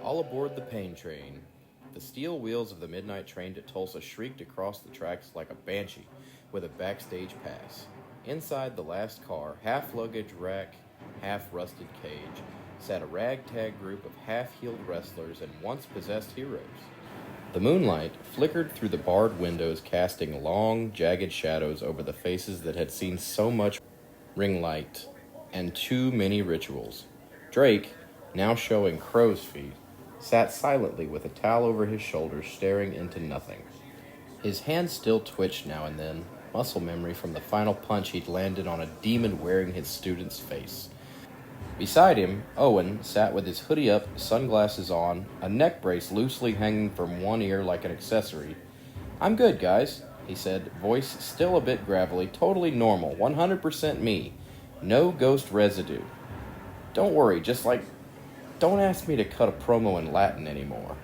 All aboard the pain train. The steel wheels of the midnight train to Tulsa shrieked across the tracks like a banshee with a backstage pass. Inside the last car, half luggage rack, half rusted cage, sat a ragtag group of half-healed wrestlers and once-possessed heroes. The moonlight flickered through the barred windows, casting long, jagged shadows over the faces that had seen so much ring light and too many rituals. Drake, now showing crow's feet, sat silently with a towel over his shoulders, staring into nothing. His hands still twitched now and then, muscle memory from the final punch he'd landed on a demon wearing his student's face. Beside him, Owen sat with his hoodie up, sunglasses on, a neck brace loosely hanging from one ear like an accessory. "I'm good, guys," he said, voice still a bit gravelly, totally normal, 100% me. No ghost residue. "Don't worry, don't ask me to cut a promo in Latin anymore."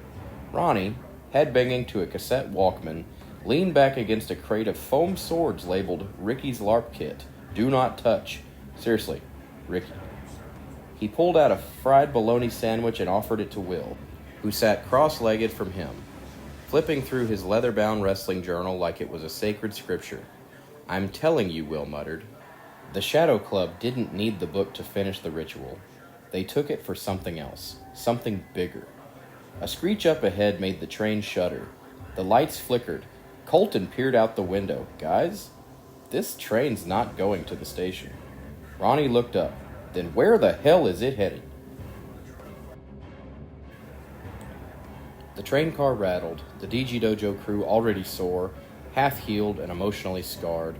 Ronnie, headbanging to a cassette Walkman, leaned back against a crate of foam swords labeled Ricky's LARP Kit. Do not touch. Seriously, Ricky. He pulled out a fried bologna sandwich and offered it to Will, who sat cross-legged from him, flipping through his leather-bound wrestling journal like it was a sacred scripture. "I'm telling you," Will muttered. The Shadow Club didn't need the book to finish the ritual. They took it for something else, something bigger. A screech up ahead made the train shudder. The lights flickered. Colton peered out the window. "Guys, this train's not going to the station." Ronnie looked up. "Then where the hell is it headed?" The train car rattled. The DG Dojo crew, already sore, half-healed and emotionally scarred,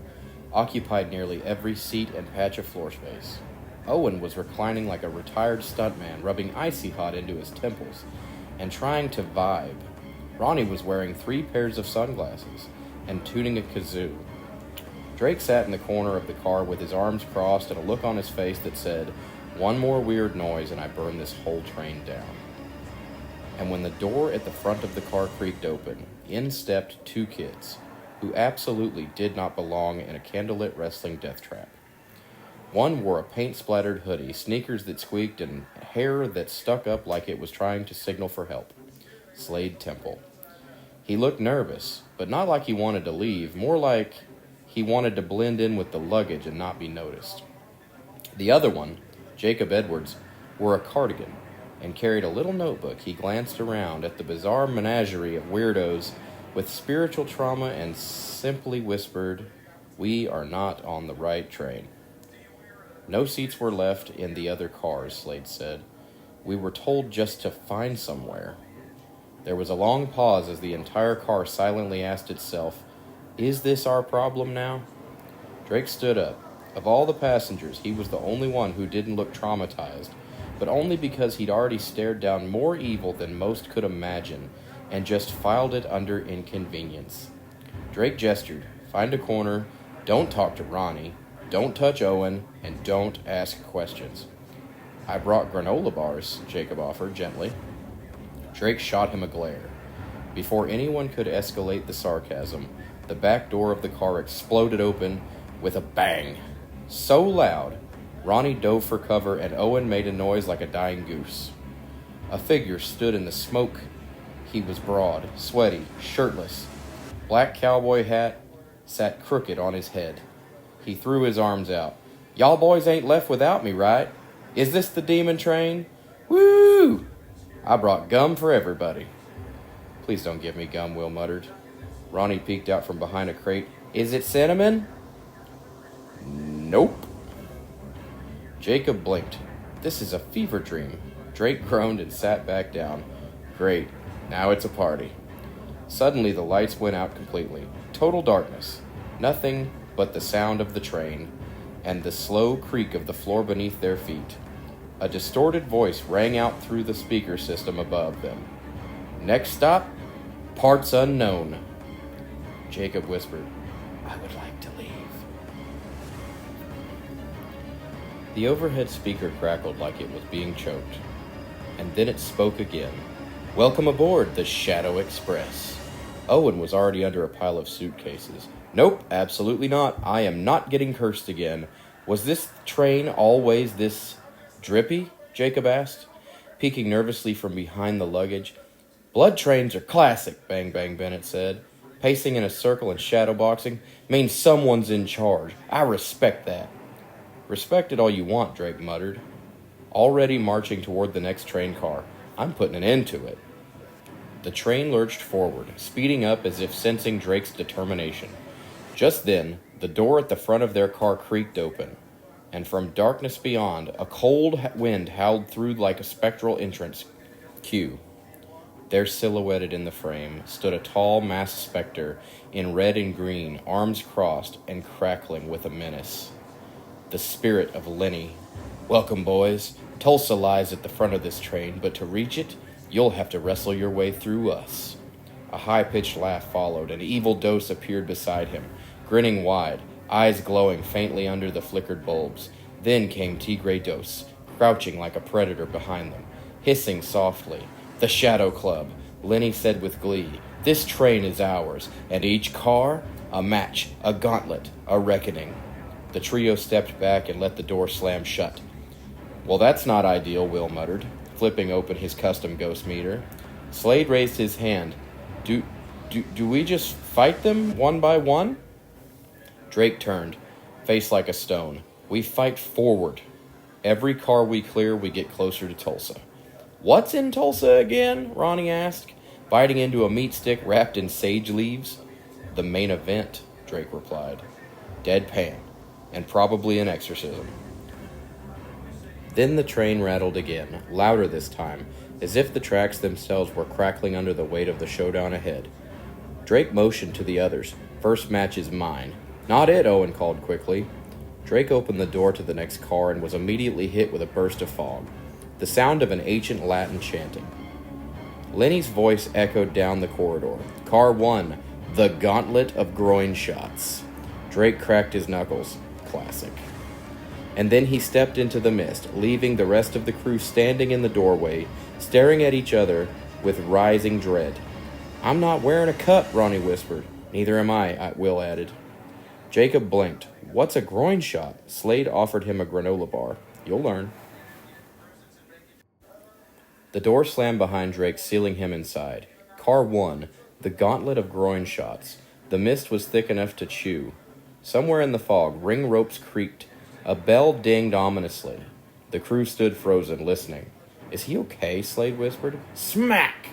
occupied nearly every seat and patch of floor space. Owen was reclining like a retired stuntman, rubbing icy hot into his temples and trying to vibe. Ronnie was wearing 3 pairs of sunglasses and tuning a kazoo. Drake sat in the corner of the car with his arms crossed and a look on his face that said, "One more weird noise and I burn this whole train down." And when the door at the front of the car creaked open, in stepped 2 kids, who absolutely did not belong in a candlelit wrestling death trap. One wore a paint-splattered hoodie, sneakers that squeaked, and hair that stuck up like it was trying to signal for help. Slade Temple. He looked nervous, but not like he wanted to leave, more like he wanted to blend in with the luggage and not be noticed. The other one, Jacob Edwards, wore a cardigan and carried a little notebook. He glanced around at the bizarre menagerie of weirdos with spiritual trauma and simply whispered, "We are not on the right train." "No seats were left in the other cars," Slade said. "We were told just to find somewhere." There was a long pause as the entire car silently asked itself, "Is this our problem now?" Drake stood up. Of all the passengers, he was the only one who didn't look traumatized, but only because he'd already stared down more evil than most could imagine and just filed it under inconvenience. Drake gestured. "Find a corner. Don't talk to Ronnie. Don't touch Owen, and don't ask questions." "I brought granola bars," Jacob offered gently. Drake shot him a glare. Before anyone could escalate the sarcasm, the back door of the car exploded open with a bang. So loud, Ronnie dove for cover and Owen made a noise like a dying goose. A figure stood in the smoke. He was broad, sweaty, shirtless. Black cowboy hat sat crooked on his head. He threw his arms out. "Y'all boys ain't left without me, right? Is this the demon train? Woo! I brought gum for everybody." "Please don't give me gum," Will muttered. Ronnie peeked out from behind a crate. "Is it cinnamon?" "Nope." Jacob blinked. "This is a fever dream." Drake groaned and sat back down. "Great. Now it's a party." Suddenly the lights went out completely. Total darkness. Nothing but the sound of the train and the slow creak of the floor beneath their feet. A distorted voice rang out through the speaker system above them. "Next stop, parts unknown." Jacob whispered, "I would like to leave." The overhead speaker crackled like it was being choked, and then it spoke again. "Welcome aboard the Shadow Express." Owen was already under a pile of suitcases. "Nope, absolutely not. I am not getting cursed again. Was this train always this drippy?" Jacob asked. peeking nervously from behind the luggage. "Blood trains are classic," Bang Bang Bennett said. "Pacing in a circle and shadowboxing means someone's in charge. I respect that." "Respect it all you want," Drake muttered. Already marching toward the next train car. "I'm putting an end to it." The train lurched forward, speeding up as if sensing Drake's determination. Just then, the door at the front of their car creaked open, and from darkness beyond, a cold wind howled through like a spectral entrance. Cue. There, silhouetted in the frame, stood a tall, masked specter in red and green, arms crossed and crackling with a menace. The spirit of Lenny. "Welcome, boys. Tulsa lies at the front of this train, but to reach it, you'll have to wrestle your way through us." A high-pitched laugh followed, and Evil Dose appeared beside him, grinning wide, eyes glowing faintly under the flickered bulbs. Then came Tigre Dose, crouching like a predator behind them, hissing softly. "The Shadow Club," Lenny said with glee. "This train is ours, and each car, a match, a gauntlet, a reckoning." The trio stepped back and let the door slam shut. "Well, that's not ideal," Will muttered, flipping open his custom ghost meter. Slade raised his hand. Do we just fight them one by one?" Drake turned, face like a stone. "We fight forward. Every car we clear, we get closer to Tulsa." "What's in Tulsa again?" Ronnie asked, biting into a meat stick wrapped in sage leaves. "The main event," Drake replied. Deadpan, and probably an exorcism. Then the train rattled again, louder this time, as if the tracks themselves were crackling under the weight of the showdown ahead. Drake motioned to the others. "First match is mine." "Not it," Owen called quickly. Drake opened the door to the next car and was immediately hit with a burst of fog, the sound of an ancient Latin chanting. Lenny's voice echoed down the corridor. "Car 1, the Gauntlet of Groin Shots." Drake cracked his knuckles. Classic. And then he stepped into the mist, leaving the rest of the crew standing in the doorway, staring at each other with rising dread. "I'm not wearing a cut," Ronnie whispered. "Neither am I," Will added. Jacob blinked. "What's a groin shot?" Slade offered him a granola bar. "You'll learn." The door slammed behind Drake, sealing him inside. Car 1, the Gauntlet of Groin Shots. The mist was thick enough to chew. Somewhere in the fog, ring ropes creaked. A bell dinged ominously. The crew stood frozen, listening. "Is he okay?" Slade whispered. Smack!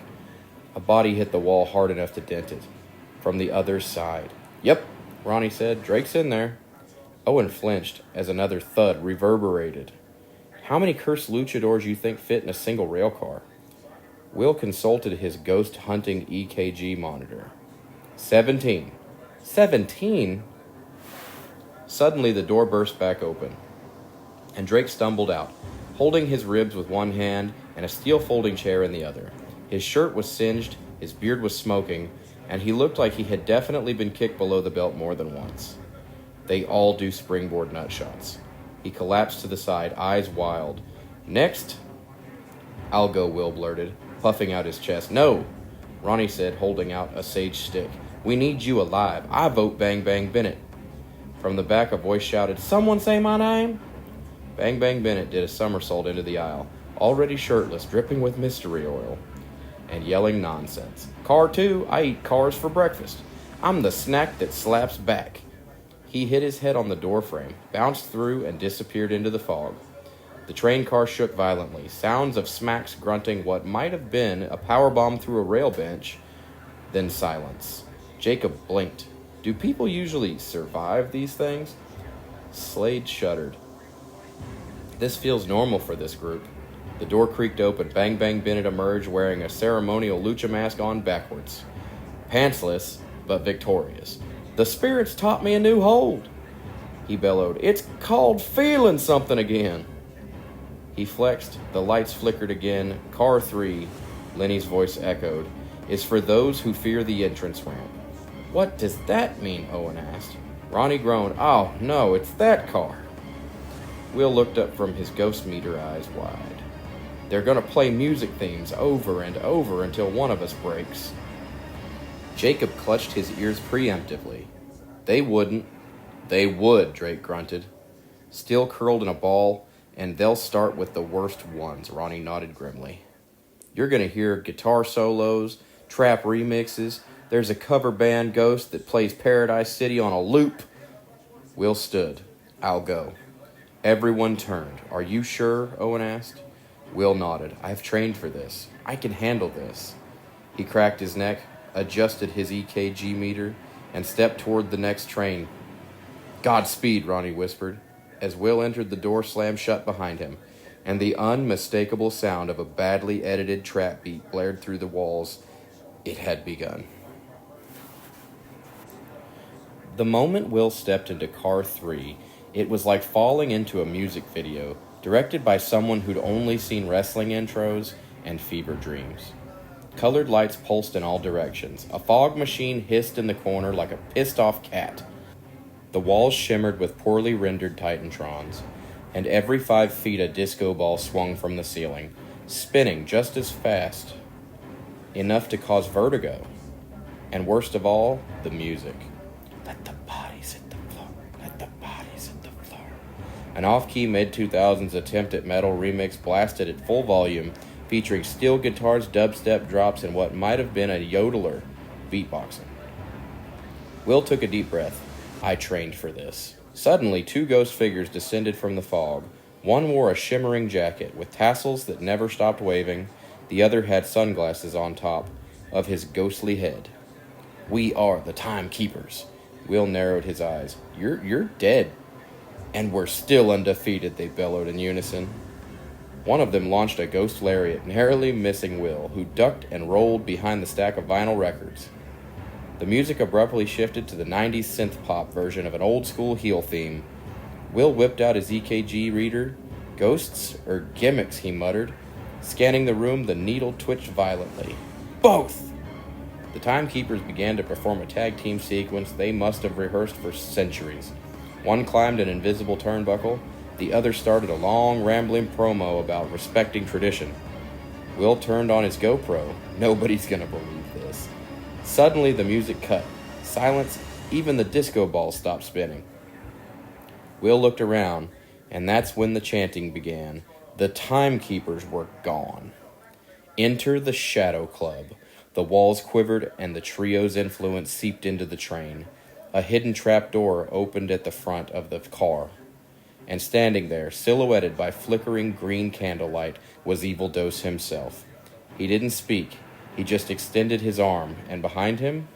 A body hit the wall hard enough to dent it. From the other side. "Yep," Ronnie said. "Drake's in there." Owen flinched as another thud reverberated. "How many cursed luchadors you think fit in a single rail car?" Will consulted his ghost-hunting EKG monitor. 17. 17? Suddenly the door burst back open, and Drake stumbled out, holding his ribs with one hand and a steel folding chair in the other. His shirt was singed, his beard was smoking, and he looked like he had definitely been kicked below the belt more than once. They all do springboard nut shots. He collapsed to the side, eyes wild. "Next?" "I'll go," Will blurted, puffing out his chest. "No," Ronnie said, holding out a sage stick. "We need you alive. I vote Bang Bang Bennett." From the back, a voice shouted, "Someone say my name?" Bang Bang Bennett did a somersault into the aisle, already shirtless, dripping with mystery oil, and yelling nonsense. "Car 2, I eat cars for breakfast. I'm the snack that slaps back." He hit his head on the doorframe, bounced through, and disappeared into the fog. The train car shook violently, sounds of smacks grunting what might have been a powerbomb through a rail bench, then silence. Jacob blinked. Do people usually survive these things? Slade shuddered. This feels normal for this group. The door creaked open. Bang Bang Bennett emerged wearing a ceremonial lucha mask on backwards. Pantsless, but victorious. "The spirits taught me a new hold," he bellowed. "It's called feeling something again." He flexed. The lights flickered again. Car 3, Lenny's voice echoed, is for those who fear the entrance ramp. "What does that mean?" Owen asked. Ronnie groaned. "Oh, no, it's that car." Will looked up from his ghost meter, eyes wide. "They're going to play music themes over and over until one of us breaks." Jacob clutched his ears preemptively. "They wouldn't." "They would," Drake grunted. Still curled in a ball and they'll start with the worst ones, Ronnie nodded grimly. You're going to hear guitar solos, trap remixes. There's a cover band Ghost that plays Paradise City on a loop. Will stood. I'll go. Everyone turned. Are you sure? Owen asked. Will nodded. I've trained for this. I can handle this. He cracked his neck, adjusted his EKG meter, and stepped toward the next train. Godspeed, Ronnie whispered, as Will entered the door slammed shut behind him, and the unmistakable sound of a badly edited trap beat blared through the walls. It had begun. The moment Will stepped into car 3, it was like falling into a music video, directed by someone who'd only seen wrestling intros and fever dreams. Colored lights pulsed in all directions. A fog machine hissed in the corner like a pissed-off cat. The walls shimmered with poorly rendered Titantrons, and every 5 feet a disco ball swung from the ceiling, spinning just as fast, enough to cause vertigo. And worst of all, the music. Let the bodies hit the floor. Let the bodies hit the floor. An off-key mid-2000s attempt at metal remix blasted at full volume, featuring steel guitars, dubstep drops, and what might have been a yodeler beatboxing. Will took a deep breath. I trained for this. Suddenly, 2 ghost figures descended from the fog. One wore a shimmering jacket with tassels that never stopped waving. The other had sunglasses on top of his ghostly head. We are the Timekeepers. Will narrowed his eyes. You're dead. And we're still undefeated, they bellowed in unison. One of them launched a ghost lariat, narrowly missing Will, who ducked and rolled behind the stack of vinyl records. The music abruptly shifted to the 90s synth-pop version of an old-school heel theme. Will whipped out his EKG reader. Ghosts or gimmicks, he muttered. Scanning the room, the needle twitched violently. Both! The Timekeepers began to perform a tag-team sequence they must have rehearsed for centuries. One climbed an invisible turnbuckle. The other started a long, rambling promo about respecting tradition. Will turned on his GoPro. Nobody's gonna believe this. Suddenly, the music cut. Silence. Even the disco balls stopped spinning. Will looked around, and that's when the chanting began. The Timekeepers were gone. Enter the Shadow Club. The walls quivered, and the trio's influence seeped into the train. A hidden trap door opened at the front of the car. And standing there, silhouetted by flickering green candlelight, was Evil Dose himself. He didn't speak. He just extended his arm, and behind him,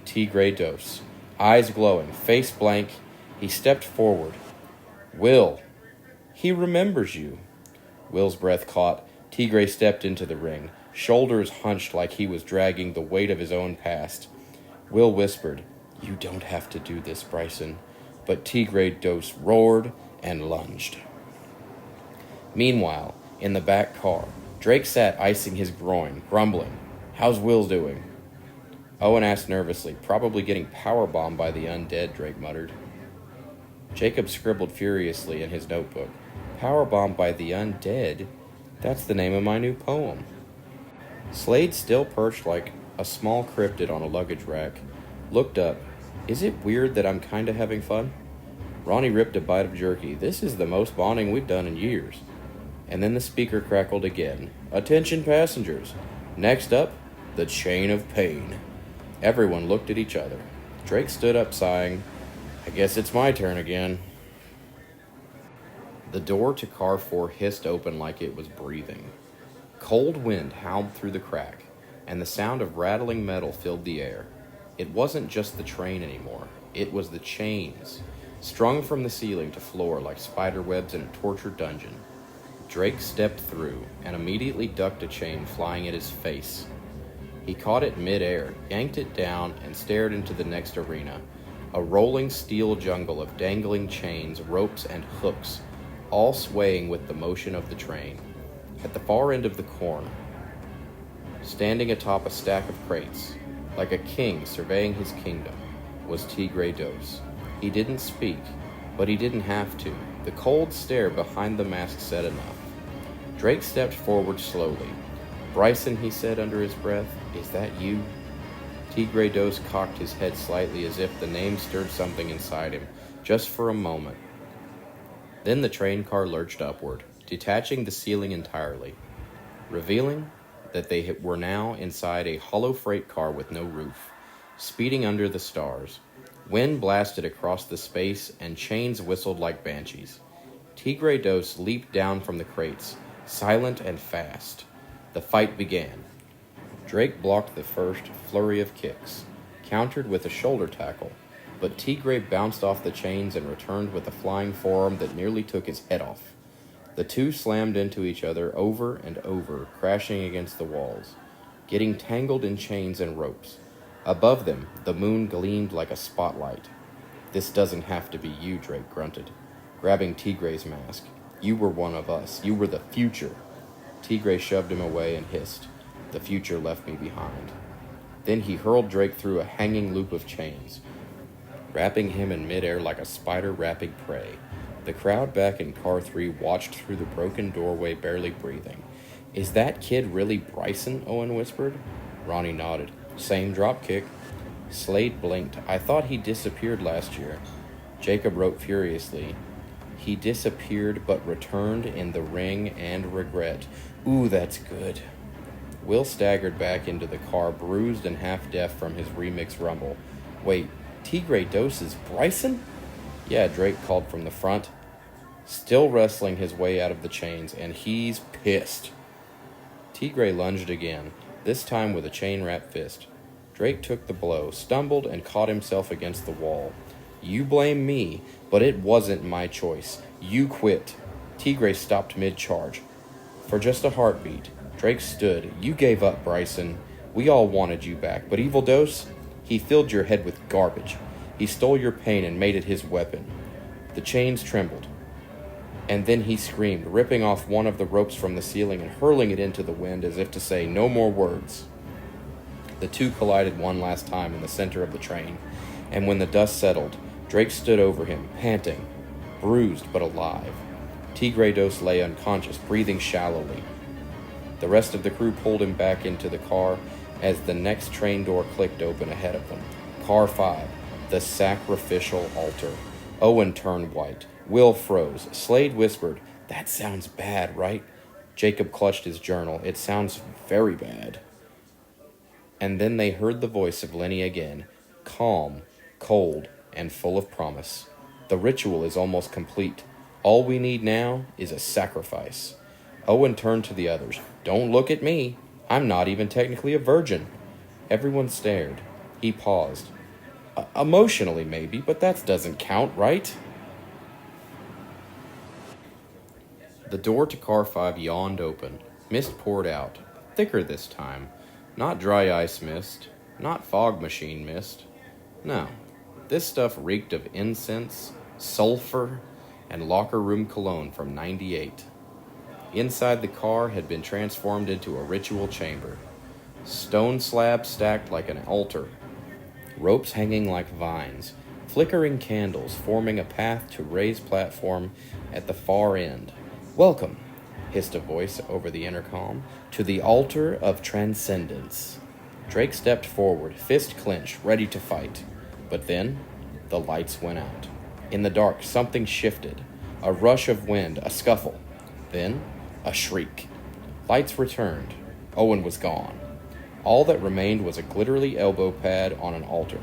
Tigre Dose. Eyes glowing, face blank, he stepped forward. Will. He remembers you. Will's breath caught. Tigre stepped into the ring, shoulders hunched like he was dragging the weight of his own past. Will whispered, You don't have to do this, Bryson. But Tigre Dose roared and lunged. Meanwhile, in the back car, Drake sat icing his groin, grumbling. How's Will doing? Owen asked nervously, probably getting powerbombed by the undead, Drake muttered. Jacob scribbled furiously in his notebook. Powerbombed by the undead? That's the name of my new poem. Slade, still perched like a small cryptid on a luggage rack, looked up. Is it weird that I'm kinda having fun? Ronnie ripped a bite of jerky. This is the most bonding we've done in years. And then the speaker crackled again. Attention passengers. Next up, the Chain of Pain. Everyone looked at each other. Drake stood up sighing. I guess it's my turn again. The door to car 4 hissed open like it was breathing. Cold wind howled through the crack, and the sound of rattling metal filled the air. It wasn't just the train anymore. It was the chains, strung from the ceiling to floor like spider webs in a tortured dungeon. Drake stepped through and immediately ducked a chain flying at his face. He caught it mid-air, yanked it down, and stared into the next arena, a rolling steel jungle of dangling chains, ropes, and hooks, all swaying with the motion of the train. At the far end of the corner, standing atop a stack of crates, like a king surveying his kingdom, was Tigre Dose. He didn't speak, but he didn't have to. The cold stare behind the mask said enough. Drake stepped forward slowly. Bryson, he said under his breath, is that you? Tigre Dose cocked his head slightly as if the name stirred something inside him, just for a moment. Then the train car lurched upward. detaching the ceiling entirely, revealing that they were now inside a hollow freight car with no roof, speeding under the stars. Wind blasted across the space, and chains whistled like banshees. Tigre Dos leaped down from the crates, silent and fast. The fight began. Drake blocked the first flurry of kicks, countered with a shoulder tackle, but Tigre bounced off the chains and returned with a flying forearm that nearly took his head off. The two slammed into each other over and over, crashing against the walls, getting tangled in chains and ropes. Above them, the moon gleamed like a spotlight. "This doesn't have to be you," Drake grunted, grabbing Tigre's mask. "You were one of us. You were the future." Tigre shoved him away and hissed, "The future left me behind." Then he hurled Drake through a hanging loop of chains, wrapping him in midair like a spider wrapping prey. The crowd back in Car 3 watched through the broken doorway, barely breathing. "Is that kid really Bryson?" Owen whispered. Ronnie nodded. "Same drop kick." Slade blinked. "I thought he disappeared last year." Jacob wrote furiously, "He disappeared but returned in the ring and regret." Ooh, that's good. Will staggered back into the car, bruised and half-deaf from his remix rumble. "Wait, Tigre Dos is Bryson?" "Yeah," Drake called from the front, still wrestling his way out of the chains, "and he's pissed." Tigre lunged again, this time with a chain-wrapped fist. Drake took the blow, stumbled, and caught himself against the wall. "You blame me, but it wasn't my choice. You quit." Tigre stopped mid-charge. For just a heartbeat, Drake stood. "You gave up, Bryson. We all wanted you back, but Evil Dos, he filled your head with garbage. He stole your pain and made it his weapon." The chains trembled, and then he screamed, ripping off one of the ropes from the ceiling and hurling it into the wind as if to say, "No more words." The two collided one last time in the center of the train, and when the dust settled, Drake stood over him, panting, bruised but alive. Tigre Dos lay unconscious, breathing shallowly. The rest of the crew pulled him back into the car as the next train door clicked open ahead of them. Car 5, the sacrificial altar. Owen turned white. Will froze. Slade whispered, "That sounds bad, right?" Jacob clutched his journal. "It sounds very bad." And then they heard the voice of Lenny again, calm, cold, and full of promise. "The ritual is almost complete. All we need now is a sacrifice." Owen turned to the others. "Don't look at me. I'm not even technically a virgin." Everyone stared. He paused. Emotionally, maybe, but that doesn't count, right?" The door to Car 5 yawned open. Mist poured out, thicker this time. Not dry ice mist, not fog machine mist. No, this stuff reeked of incense, sulfur, and locker room cologne from '98. Inside the car had been transformed into a ritual chamber. Stone slabs stacked like an altar, ropes hanging like vines, flickering candles forming a path to raised platform at the far end. "Welcome," hissed a voice over the intercom, "to the altar of transcendence." Drake stepped forward, fist clenched, ready to fight. But then, the lights went out. In the dark, something shifted. A rush of wind, a scuffle. Then, a shriek. Lights returned. Owen was gone. All that remained was a glittery elbow pad on an altar,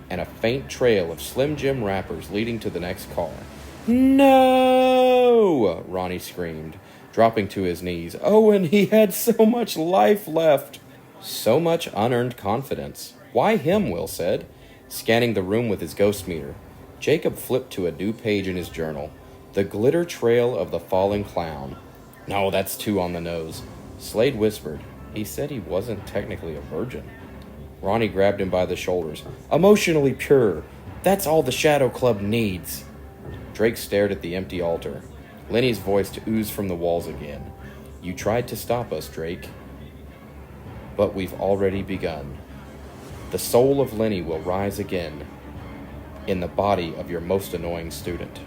and a faint trail of Slim Jim wrappers leading to the next car. "No!" Ronnie screamed, dropping to his knees. Owen, he had so much life left. So much unearned confidence. "Why him?" Will said, scanning the room with his ghost meter. Jacob flipped to a new page in his journal. "The glitter trail of the fallen clown." "No, that's too on the nose." Slade whispered, "He said he wasn't technically a virgin." Ronnie grabbed him by the shoulders. "Emotionally pure. That's all the Shadow Club needs." Drake stared at the empty altar. Lenny's voice oozed from the walls again. "You tried to stop us, Drake, but we've already begun. The soul of Lenny will rise again in the body of your most annoying student."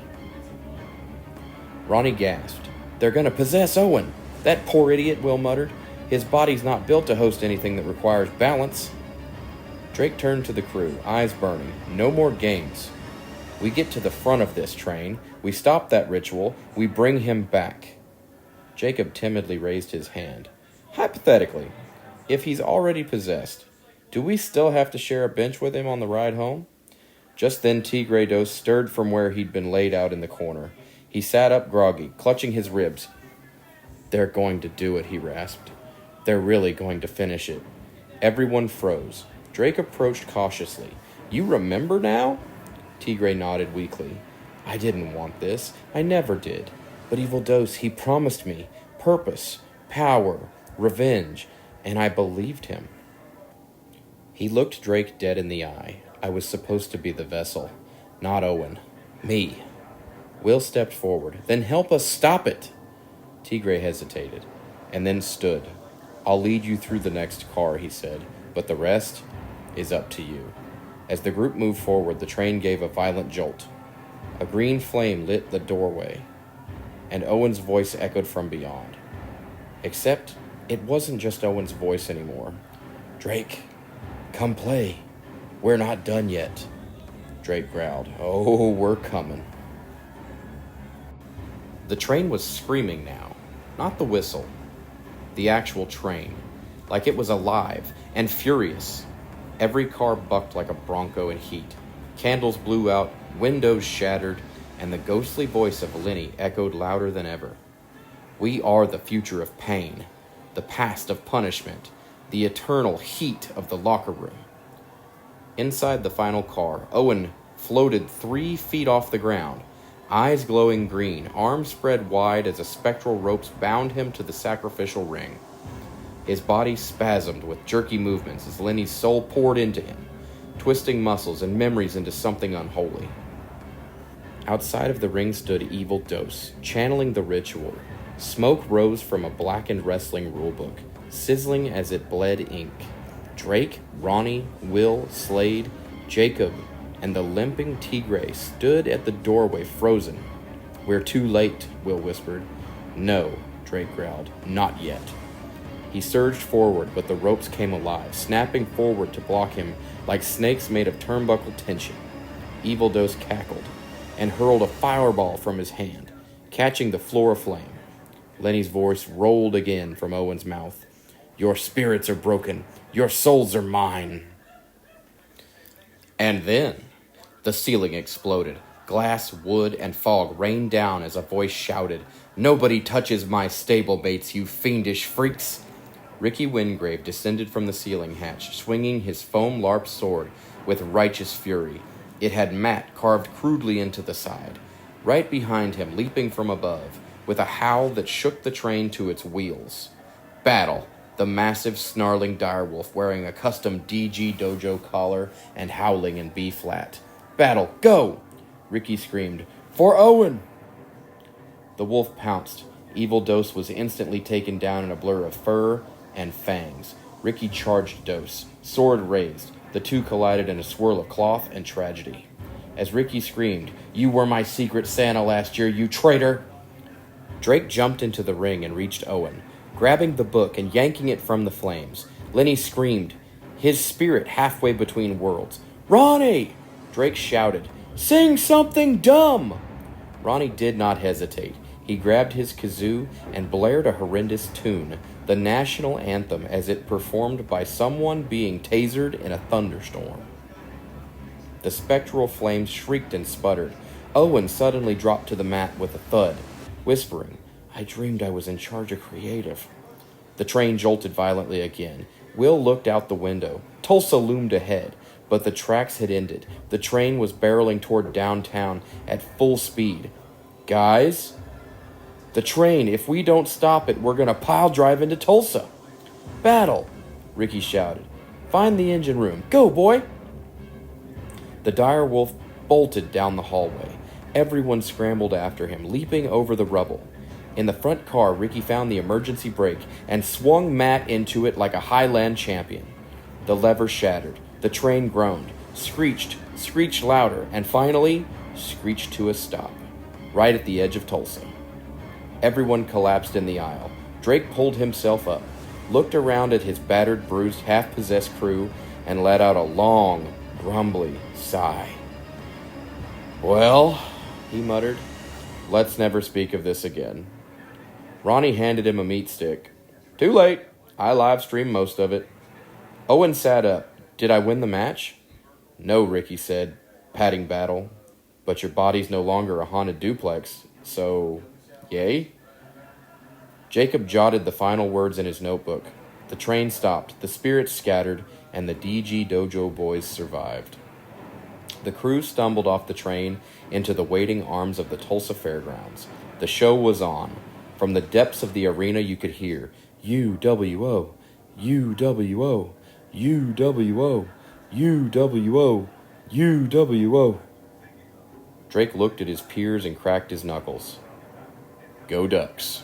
Ronnie gasped. "They're gonna possess Owen." "That poor idiot," Will muttered. "His body's not built to host anything that requires balance." Drake turned to the crew, eyes burning. "No more games. We get to the front of this train. We stop that ritual. We bring him back." Jacob timidly raised his hand. Hypothetically, if he's already possessed, do we still have to share a bench with him on the ride home? Just then Tigre Dos stirred from where he'd been laid out in the corner. He sat up groggy, clutching his ribs. They're going to do it, he rasped. They're really going to finish it. Everyone froze. Drake approached cautiously. You remember now? Tigre nodded weakly. I didn't want this. I never did. But Evil Dos, he promised me purpose, power, revenge, and I believed him. He looked Drake dead in the eye. I was supposed to be the vessel, not Owen. Me. Will stepped forward. Then help us stop it. Tigre hesitated, and then stood. I'll lead you through the next car, he said, but the rest is up to you. As the group moved forward, the train gave a violent jolt. A green flame lit the doorway, and Owen's voice echoed from beyond. Except it wasn't just Owen's voice anymore. Drake, come play. We're not done yet. Drake growled. Oh, we're coming. The train was screaming now, not the whistle. The actual train, like it was alive and furious. Every car bucked like a bronco in heat. Candles blew out, windows shattered, and the ghostly voice of Lenny echoed louder than ever. We are the future of pain, the past of punishment, the eternal heat of the locker room. Inside the final car, Owen floated 3 feet off the ground, eyes glowing green, arms spread wide as the spectral ropes bound him to the sacrificial ring. His body spasmed with jerky movements as Lenny's soul poured into him, twisting muscles and memories into something unholy. Outside of the ring stood Evil Dos, channeling the ritual. Smoke rose from a blackened wrestling rulebook, sizzling as it bled ink. Drake, Ronnie, Will, Slade, Jacob, and the limping Tigre stood at the doorway frozen. We're too late, Will whispered. No, Drake growled, not yet. He surged forward, but the ropes came alive, snapping forward to block him like snakes made of turnbuckle tension. Evil Dos cackled and hurled a fireball from his hand, catching the floor aflame. Lenny's voice rolled again from Owen's mouth. Your spirits are broken. Your souls are mine. And then the ceiling exploded. Glass, wood, and fog rained down as a voice shouted, Nobody touches my stablemates, you fiendish freaks! Ricky Wingrave descended from the ceiling hatch, swinging his foam larp sword with righteous fury. It had Matt carved crudely into the side. Right behind him, leaping from above, with a howl that shook the train to its wheels. Battle, the massive, snarling direwolf wearing a custom DG dojo collar and howling in B-flat. Battle, go! Ricky screamed, For Owen! The wolf pounced. Evil Dos was instantly taken down in a blur of fur and fangs. Ricky charged Dos, sword raised. The two collided in a swirl of cloth and tragedy. As Ricky screamed, You were my secret Santa last year, you traitor! Drake jumped into the ring and reached Owen, grabbing the book and yanking it from the flames. Lenny screamed, his spirit halfway between worlds. Ronnie! Drake shouted, Sing something dumb! Ronnie did not hesitate. He grabbed his kazoo and blared a horrendous tune, the national anthem as it performed by someone being tasered in a thunderstorm. The spectral flames shrieked and sputtered. Owen suddenly dropped to the mat with a thud, whispering, I dreamed I was in charge of creative. The train jolted violently again. Will looked out the window. Tulsa loomed ahead, but the tracks had ended. The train was barreling toward downtown at full speed. Guys, the train, if we don't stop it, we're going to pile drive into Tulsa. Battle, Ricky shouted. Find the engine room. Go, boy! The dire wolf bolted down the hallway. Everyone scrambled after him, leaping over the rubble. In the front car, Ricky found the emergency brake and swung Matt into it like a Highland champion. The lever shattered. The train groaned, screeched louder, and finally screeched to a stop, right at the edge of Tulsa. Everyone collapsed in the aisle. Drake pulled himself up, looked around at his battered, bruised, half-possessed crew, and let out a long, grumbly sigh. Well, he muttered, let's never speak of this again. Ronnie handed him a meat stick. Too late. I live streamed most of it. Owen sat up. Did I win the match? No, Ricky said, patting Battle. But your body's no longer a haunted duplex, so yay? Jacob jotted the final words in his notebook. The train stopped, the spirits scattered, and the DG Dojo boys survived. The crew stumbled off the train into the waiting arms of the Tulsa Fairgrounds. The show was on. From the depths of the arena you could hear, UWO, UWO, UWO, UWO, UWO. Drake looked at his peers and cracked his knuckles. Go Ducks.